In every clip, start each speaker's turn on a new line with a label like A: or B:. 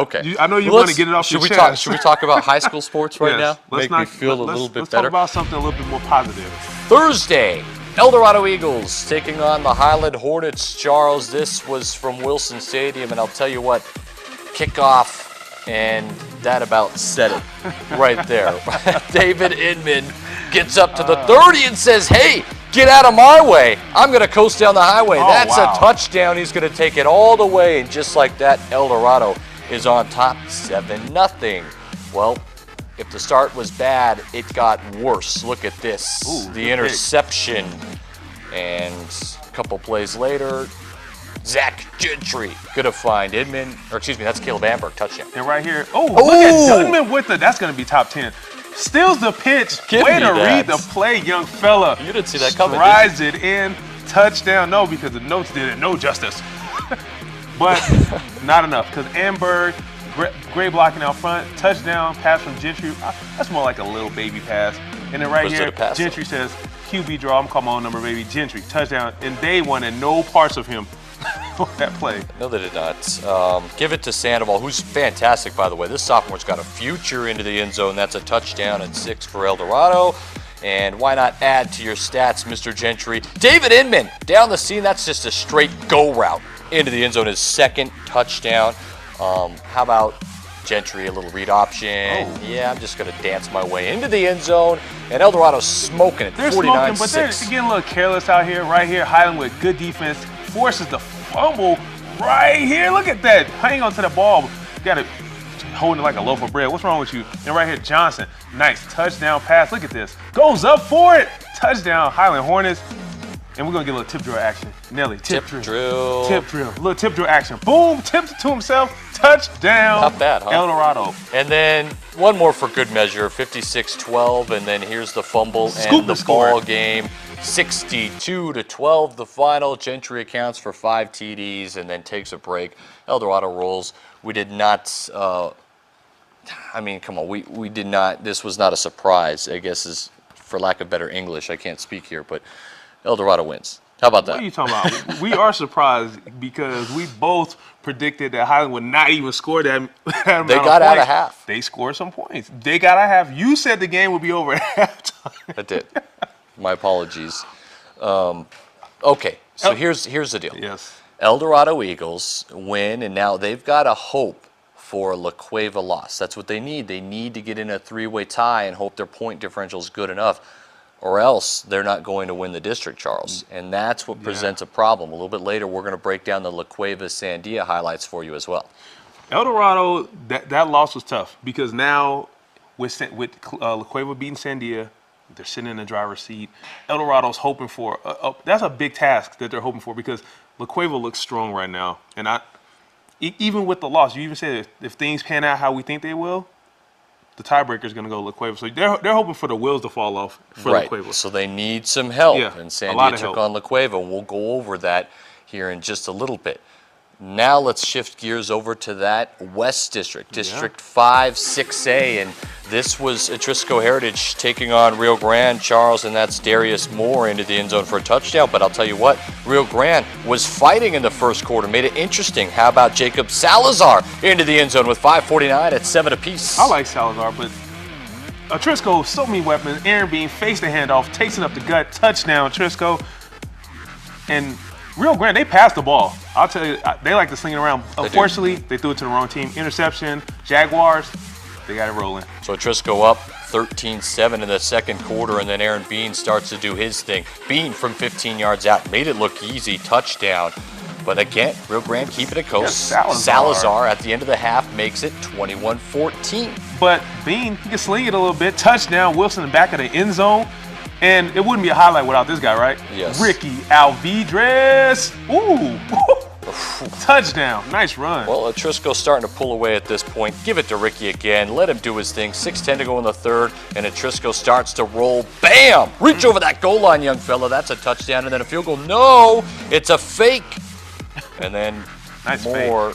A: Okay. I know you want to get it off your chest.
B: Should we talk about high school sports right now?
A: Let's
B: me feel a little bit
A: let's
B: better.
A: Talk about something a little bit more positive.
B: Thursday, El Dorado Eagles taking on the Highland Hornets. Charles, this was from Wilson Stadium, and I'll tell you what, kickoff, and that about said it right there. David Inman gets up to the 30 and says, hey, get out of my way. I'm going to coast down the highway. That's a touchdown. He's going to take it all the way, and just like that, El Dorado is on top 7-0. Well, if the start was bad, it got worse. Look at this.
A: Ooh,
B: the interception. And a couple plays later, Zach Gentry going to find Inman, or excuse me, that's Caleb Amberg, touchdown.
A: And right here, look at Dunman with it. That's going to be top 10. Steals the pitch. Way to read the play, young fella.
B: You didn't see that coming,
A: Strides it in. Touchdown. No, because the notes did it. No justice. But not enough, because Amberg, great blocking out front. Touchdown, pass from Gentry. That's more like a little baby pass. And then right here, Gentry says, QB draw. I'm calling my own number, baby. Gentry, touchdown. And they wanted no parts of him on that play.
B: No, they did not. Give it to Sandoval, who's fantastic, by the way. This sophomore's got a future into the end zone. That's a touchdown and 6 for El Dorado. And why not add to your stats, Mr. Gentry? David Inman down the seam. That's just a straight go route into the end zone. His second touchdown. How about Gentry, a little read option? Yeah, I'm just going to dance my way into the end zone. And El Dorado's smoking it, 49-6.
A: They're smoking, but they're getting a little careless out here. Right here, Highland with good defense. Forces the fumble right here. Look at that. Hang on to the ball. You got to hold it like a loaf of bread. What's wrong with you? And right here, Johnson. Nice touchdown pass. Look at this. Goes up for it. Touchdown, Highland Hornets. And we're going to get a little tip drill action. Nelly, tip drill. Tip drill. A little tip drill action. Boom, tips it to himself. Touchdown.
B: Not bad, huh?
A: El Dorado.
B: And then one more for good measure, 56-12. And then here's the fumble and the ball game. 62-12 the final. Gentry accounts for 5 TDs and then takes a break. El Dorado rolls. We did not, I mean, come on, we did not, this was not a surprise, I guess is for lack of better English. I can't speak here, but El Dorado wins. How about that?
A: What are you talking about? We are surprised because we both predicted that Highland would not even score that amount of points.
B: They got out of half.
A: They scored some points. They got out of half. You said the game would be over at halftime.
B: I did. My apologies. Okay, so here's the deal.
A: Yes.
B: El Dorado Eagles win, and now they've got a hope for a La Cueva loss. That's what they need. They need to get in a 3-way tie and hope their point differential is good enough, or else they're not going to win the district, Charles. And that's what presents a problem. A little bit later, we're going to break down the La Cueva Sandia highlights for you as well.
A: El Dorado, that loss was tough because now with La Cueva beating Sandia, they're sitting in the driver's seat. El Dorado's hoping for that's a big task that they're hoping for because La Cueva looks strong right now. And even with the loss, you even said if things pan out how we think they will, the tiebreaker is going to go La Cueva. So they're hoping for the wheels to fall off for La Cueva.
B: So they need some help.
A: Yeah,
B: and Sandia took on La Cueva. We'll go over that here in just a little bit. Now let's shift gears over to that West District, District 5, 6A, and this was Atrisco Heritage taking on Rio Grande, Charles, and that's Darius Moore into the end zone for a touchdown. But I'll tell you what, Rio Grande was fighting in the first quarter, made it interesting. How about Jacob Salazar into the end zone with 5:49 at 7 apiece?
A: I like Salazar, but Atrisco, so many weapons. Aaron Bean fakes the handoff, takes it up the gut, touchdown, Atrisco. And Rio Grande, they passed the ball. I'll tell you, they like to sling it around. Unfortunately, they threw it to the wrong team. Interception, Jaguars, they got it rolling.
B: So Atrisco up 13-7 in the second quarter, and then Aaron Bean starts to do his thing. Bean from 15 yards out made it look easy, touchdown. But again, Rio Grande keeping it close. Salazar at the end of the half makes it 21-14.
A: But Bean, he can sling it a little bit. Touchdown, Wilson in the back of the end zone. And it wouldn't be a highlight without this guy, right?
B: Yes.
A: Ricky Alvidrez. Ooh. Touchdown. Nice run.
B: Well, Atrisco's starting to pull away at this point. Give it to Ricky again. Let him do his thing. 6:10 to go in the third, and Atrisco starts to roll. Bam! Reach over that goal line, young fella. That's a touchdown, and then a field goal. No! It's a fake. And then Moore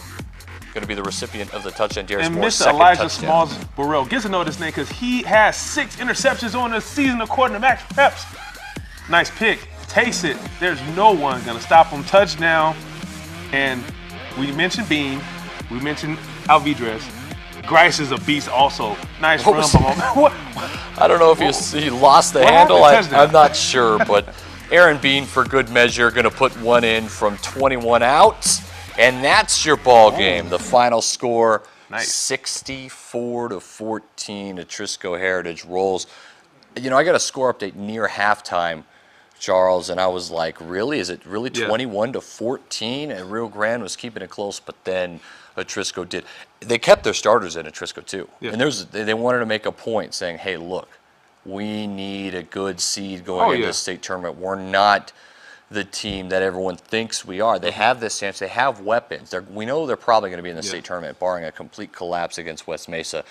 B: going to be the recipient of the touchdown. Darius Moore's
A: Mr. Elijah Smalls Burrell gets to know this name because he has 6 interceptions on the season according to Max Peps. Nice pick. Takes it. There's no one going to stop him. Touchdown. And we mentioned Bean. We mentioned How V-dress. Grice is a beast also. Nice
B: What
A: run
B: was-
A: by what?
B: I don't know if he lost the
A: What
B: handle.
A: happened? Touchdown.
B: I'm not sure, but Aaron Bean, for good measure, going to put one in from 21 out, and that's your ball game. The final score,
A: Nice.
B: 64-14. Atrisco Heritage rolls. You know, I got a score update near halftime, Charles, and I was like, really? Is it really 21-14? And Rio Grande was keeping it close, but then Atrisco did. They kept their starters in Atrisco too, and they wanted to make a point saying, "Hey, look, we need a good seed going into the state tournament. We're not the team that everyone thinks we are. They have this chance. They have weapons. We know they're probably going to be in the state tournament, barring a complete collapse against West Mesa."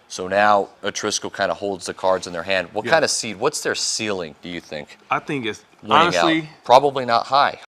B: So now Atrisco kind of holds the cards in their hand. What kind of seed? What's their ceiling, do you think?
A: I think it's
B: Winning
A: honestly
B: out? Probably not high.